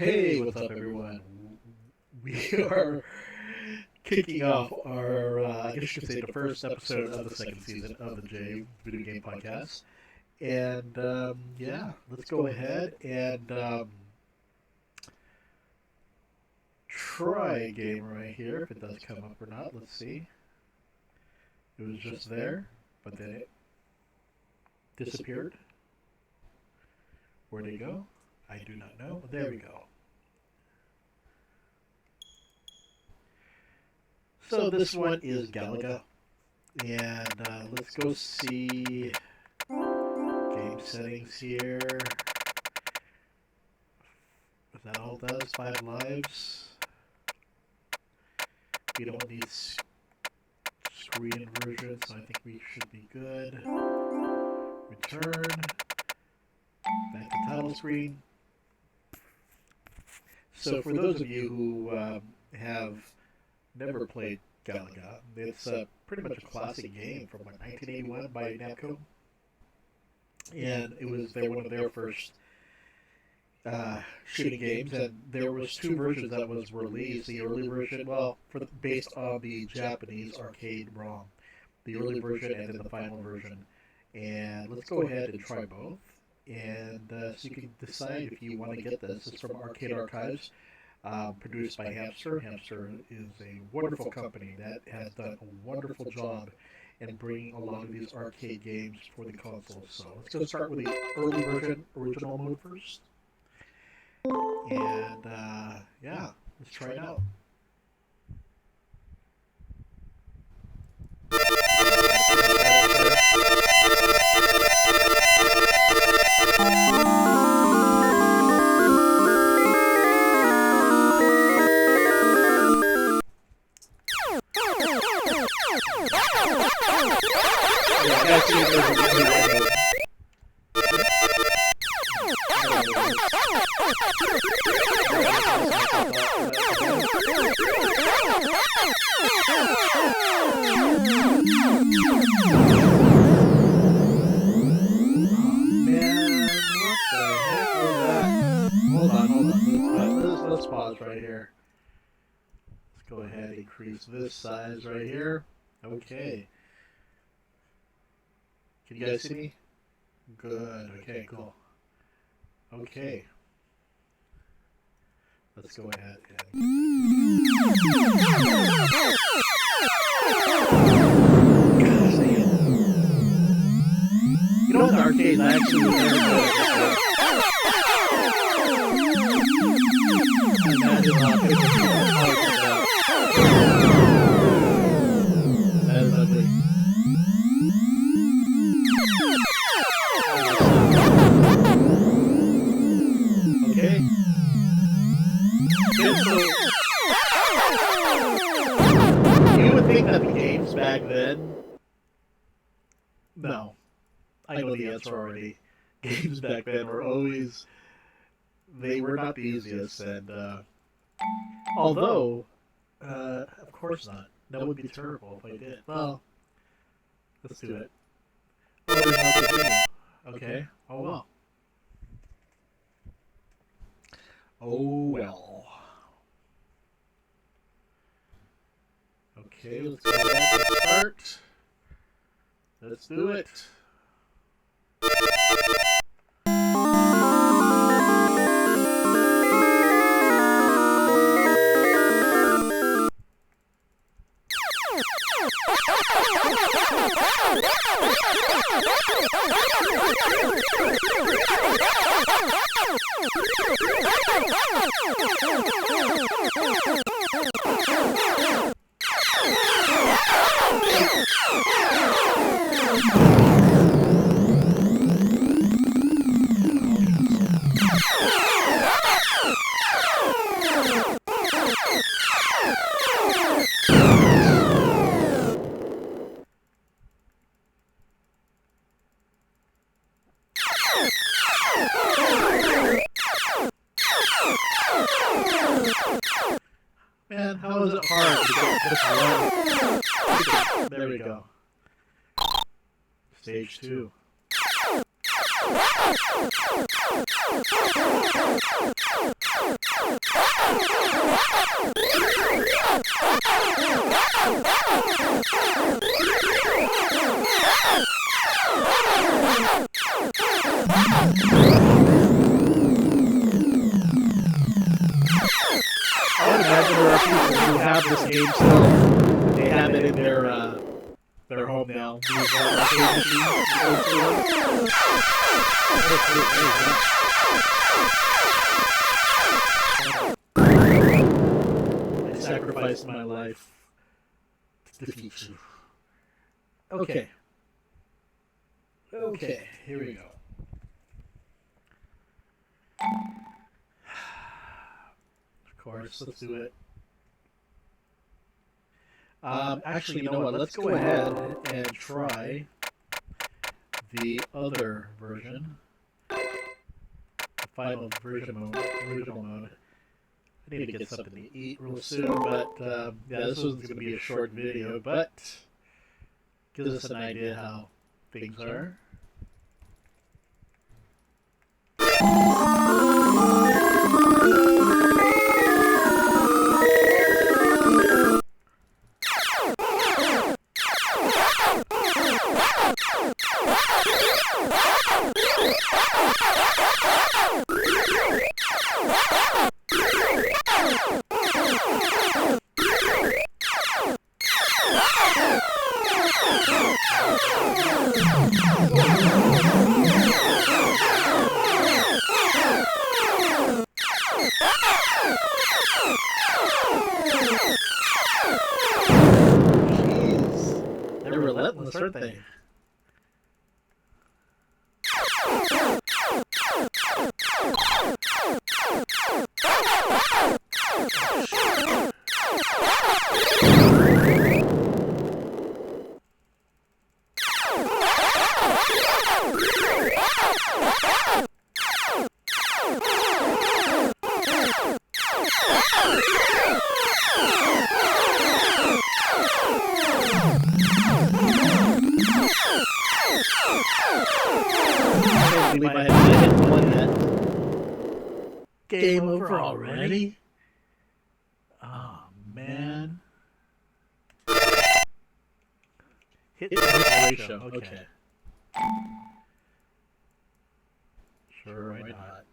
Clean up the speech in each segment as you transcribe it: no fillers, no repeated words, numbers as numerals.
Hey, what's up, everyone? We are kicking off our, I guess you could say, the first episode of the second season of the J Video Game Podcast. And, yeah, let's go ahead and try a game right here, if it does come up or not. Let's see. It was just there, but then it disappeared. Where'd it go? I do not know. There we go. So this one is Galaga, and let's go see game settings here. Is that all it does? 5 lives. We don't need screen inversion, so I think we should be good. Return. Back to title screen. So for those of you who have never played Galaga, it's pretty much a classic game from like 1981 by Namco, and it was one of their first shooting games. And there was 2 versions that was released. The early version, well, based on the Japanese arcade ROM, the early version, and then the final version. And let's go ahead and try both. And so you can decide if you want to get this. It's from Arcade Archives, produced by Hamster. Hamster is a wonderful company that has done a wonderful job in bringing a lot of these arcade games for the consoles. So let's go start with the early version, original mode first. And yeah, let's try it out. Let's pause right here. Let's go ahead and increase this size right here. Okay. Can you guys see me? Good. Okay, cool. Okay. Let's go ahead and... You know, in the arcades, I actually was never good at this. Imagine how people that. That is ugly. Okay. You would think that the games back then... No. I know the answer already. Games back then were always... They were not the easiest, and although, of course not. That would be terrible if I did. Well, let's do it. Oh, there's no continue. Okay. Oh well. Oh well. Okay, let's go ahead and start. Let's do it. Man, how is it hard to get this one? There we go. Stage 2. have this game still. They have it in their home now. I sacrificed my life to defeat you. Okay. Okay, here we go. Of course, let's do it. Actually, you know what? Let's go ahead and try the other version. The final version mode, original mode. I need to get something to eat real soon, but yeah, this was going to be a short video, but gives us an idea how things are. Jeez, they're relentless, aren't they? I can't believe I had won that. Game over already? Oh, man. Hit the ratio. Okay. Sure, why not?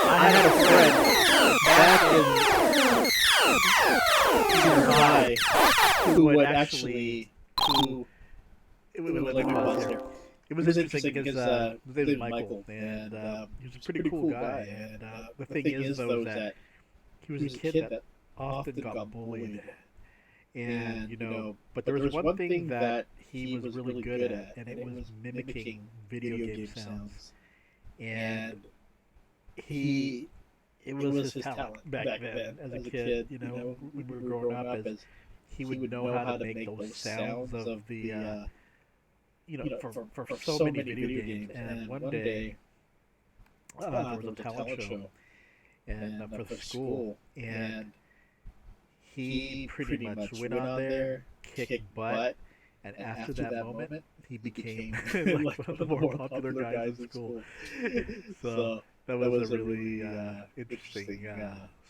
I had a friend back in junior high who would actually, it was interesting because his name was Michael, and he was a pretty cool guy, and the thing is, though, that he was a kid that often got bullied, and, you know, but there was one thing that he was really good at, and it was mimicking video game sounds, and it was his talent back then as a kid, you know, when we were growing up, as he would know how to make those sounds of the, you know, for so many video games. And one day, there was a talent show and for the school, and he pretty much went out there, kicked butt, and after that moment, he became like one of the more popular guys in school. So that was a really interesting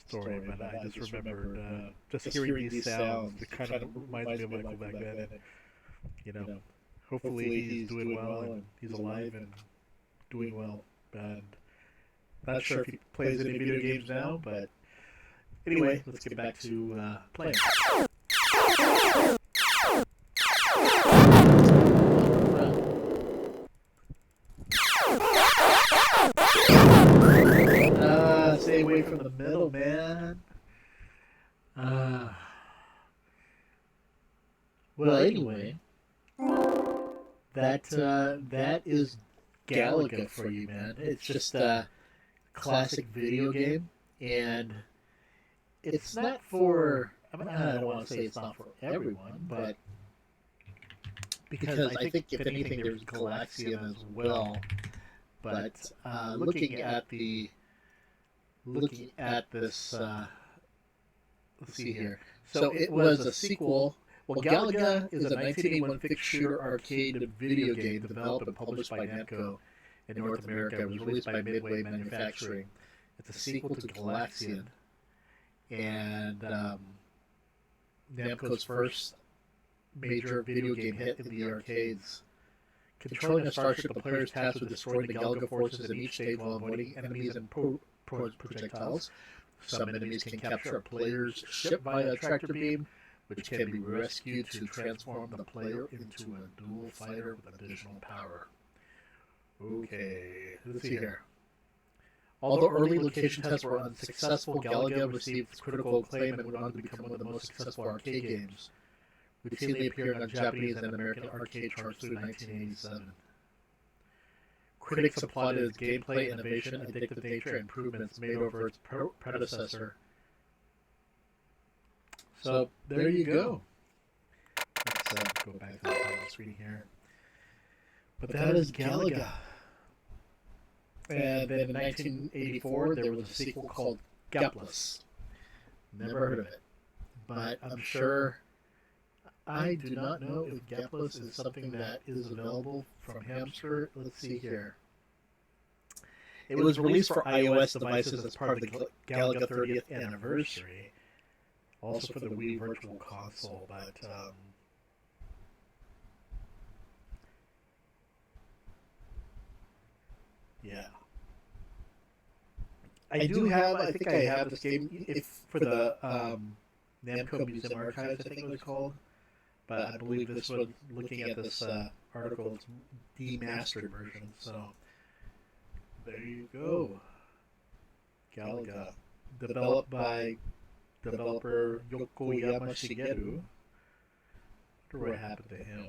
story, but I just remembered just hearing these sounds. It kind of reminds me of Michael back then, and, you know, hopefully he's doing well and he's alive and doing well. And not sure if he plays any video games now, but anyway, let's get back to playing. Stay away from the middle, man. Well, anyway, that is Galaga for you, man. It's just a classic video game, and it's not for, I mean, I don't want to say it's not for everyone, but because I think if anything there's Galaxian as well. But looking at this, let's see here. So it was a sequel. Well, Galaga is a 1981 fixed shooter arcade video game developed and published by Namco in North America. It was released by Midway Manufacturing. It's a sequel to Galaxian, and Namco's first major video game hit in the arcades. Controlling a starship, the player is tasked with destroying the Galaga forces in each stage while avoiding enemies and projectiles. Some enemies can capture a player's ship via a tractor beam, which can be rescued to transform the player into a dual fighter with additional power. Okay, let's see here. Although early location tests were unsuccessful, Galaga received critical acclaim and went on to become one of the most successful arcade games, routinely appearing on Japanese and American arcade charts through 1987. Critics applauded its gameplay innovation, addictive nature, and improvements made over its predecessor. So, there you go. Let's go back to the title screen here. But that is Galaga. And then in 1984, there was a sequel called Gapless. Never heard of it. But I'm sure... I do not know if Gapless is something that is available from Hamster. Let's see here. It was released for iOS devices as part of the Galaga 30th anniversary. Also for the Wii Virtual Console, but yeah. I think I have this game for the Namco Museum Archives, I think it was called. But I believe this one, looking at this article, it's demastered version. So there you go. Galaga, developed by developer Yokoyama Shigeru. I wonder what happened to him.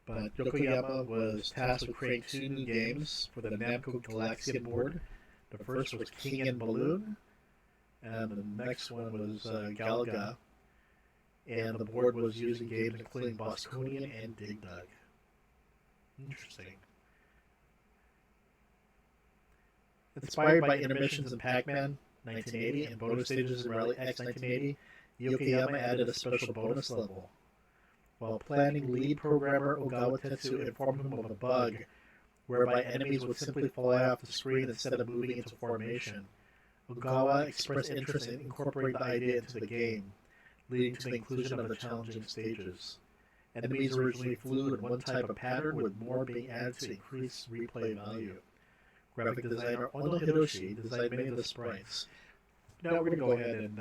But Yokoyama was tasked with creating 2 new games for the Namco Galaxian board. The first was King and Balloon, and the next one was Galaga. And the board was using games including Bosconian and Dig Dug. Interesting. Inspired by intermissions in Pac-Man 1980 and bonus stages in Rally X 1980, Yokoyama added a special bonus level. While planning, lead programmer Ogawa Tetsu informed him of a bug whereby enemies would simply fly off the screen instead of moving into formation. Ogawa expressed interest in incorporating the idea into the game, leading to the inclusion of the challenging stages. Enemies originally flew in one type of pattern, with more being added to increase replay value. Graphic designer Ono Hiroshi designed many of the sprites. Now we're going to go ahead and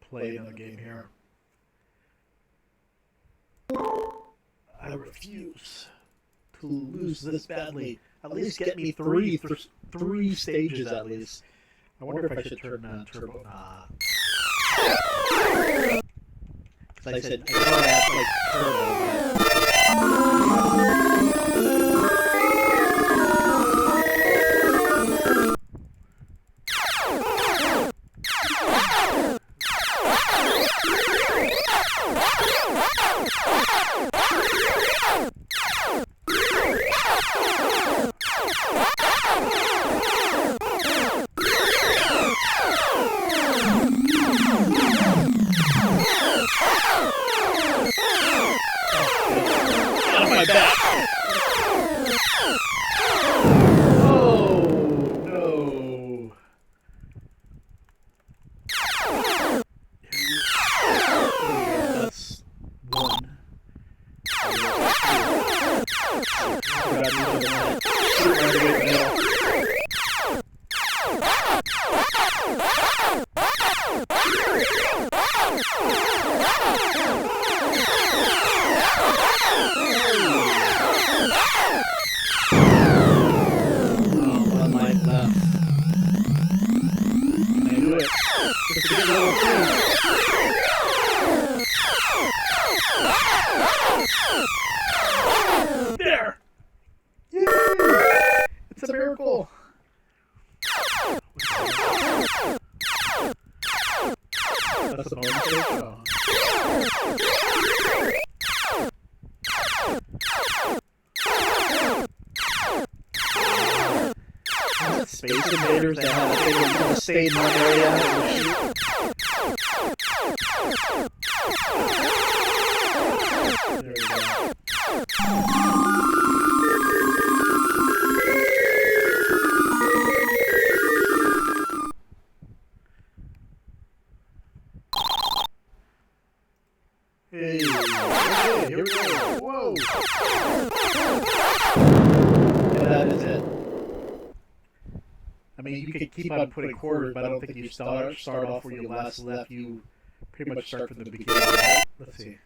play another game here. I refuse to lose this badly. At least get me three stages at least. I wonder if I should turn turbo. Because I said I don't have like turbo. There! Yay! It's a miracle! That's a bonus stage? Oh. Space Invaders that had they were going to stay in one area and shoot. There we go. Hey, okay, here we go. Whoa! And that is it. I mean, you can keep on putting quarters, but I don't think you start off where you last left. You pretty much start from the beginning. Right? Let's see.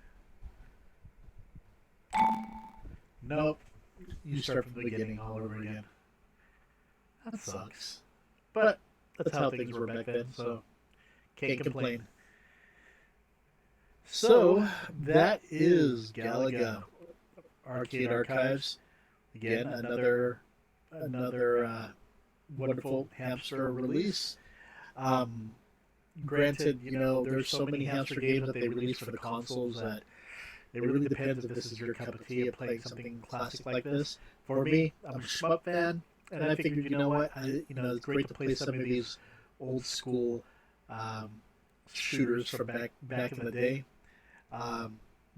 Nope. You start from the beginning all over again. That sucks. But that's how things were back then, so can't complain. So that is Galaga Arcade Archives. Again, another wonderful hamster release. Granted, you know, there's so many hamster games that they release for the consoles that it really depends if this is your cup of tea of playing something classic like this. For me, I'm a shmup fan, and I figured, you know what, it's great to play some of these old school shooters from back in the day.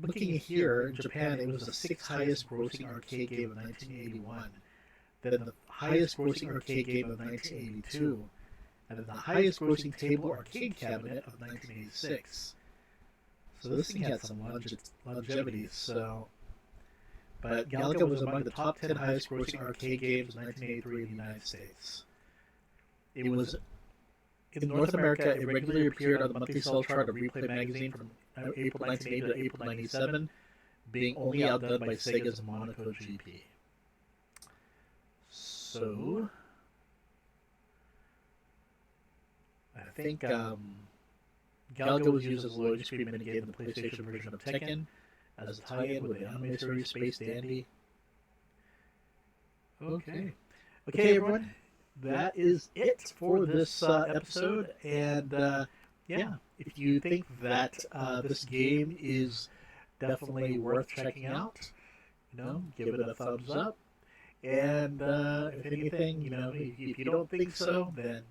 Looking here, in Japan, it was the 6th highest grossing arcade game of 1981. Then the highest grossing arcade game of 1982. And then the highest grossing table arcade cabinet of 1986. So this thing had some longevity. But Galaga was among the top 10 highest grossing arcade games of 1983 in the United States. It was in North America. It regularly appeared on the monthly sales chart of Replay magazine from April 1980 to April 97, being only outdone by Sega's Monaco GP. So I think Galaga was used as a loading screen minigame in the PlayStation version of Tekken, as a tie-in with the anime series Space Dandy. Okay, everyone. That is it for this episode, and yeah, if you think that this game is definitely worth checking out, give it a thumbs up. And if anything, if you don't think so, then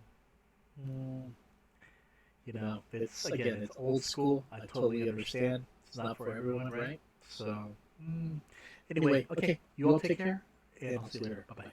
it's old school. I totally understand. It's not for everyone, right? So anyway, okay, you all take care, and I'll see you later. Bye bye.